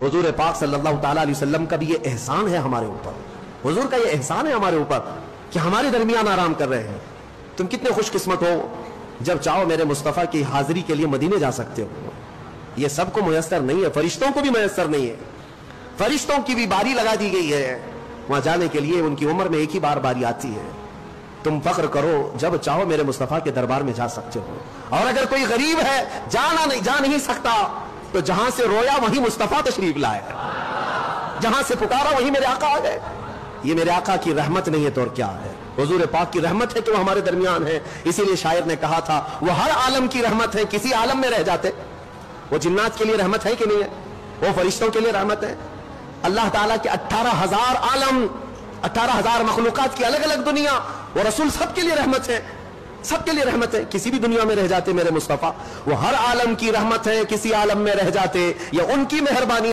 हुजूर पाक सल्लल्लाहु ताला अलैहि वसल्लम का भी ये एहसान है हमारे ऊपर, हुजूर का ये एहसान है हमारे ऊपर कि हमारे दरमियान आराम कर रहे हैं। तुम कितने खुशकिस्मत हो, जब चाहो मेरे मुस्तफ़ा की हाजिरी के लिए मदीने जा सकते हो। ये सबको मुयस्सर नहीं है, फरिश्तों को भी मुयस्सर नहीं है। फरिश्तों की भी बारी लगा दी गई है वहां जाने के लिए, उनकी उम्र में एक ही बार बारी आती है। तुम फख्र करो, जब चाहो मेरे मुस्तफ़ा के दरबार में जा सकते हो। और अगर कोई गरीब है जा नहीं सकता, तो जहां से रोया वहीं मुस्तफ़ा तशरीफ लाए, जहां से पुकारा वहीं मेरे आका आ गए। ये मेरे आका की रहमत नहीं है तो और क्या है? हुजूर पाक की रहमत है कि वो हमारे दरमियान है। इसीलिए शायर ने कहा था, वो हर आलम की रहमत है, किसी आलम में रह जाते। वो जिन्नात के लिए रहमत है कि नहीं है? वो फरिश्तों के लिए रहमत है। अल्लाह ताला के 18,000 आलम, 18,000 मखलूकात की अलग अलग दुनिया, वो रसूल सबके लिए रहमत है, सबके लिए रहमत है। किसी भी दुनिया में रह जाते मेरे मुस्तफ़ा, वो हर आलम की रहमत है, किसी आलम में रह जाते, ये उनकी मेहरबानी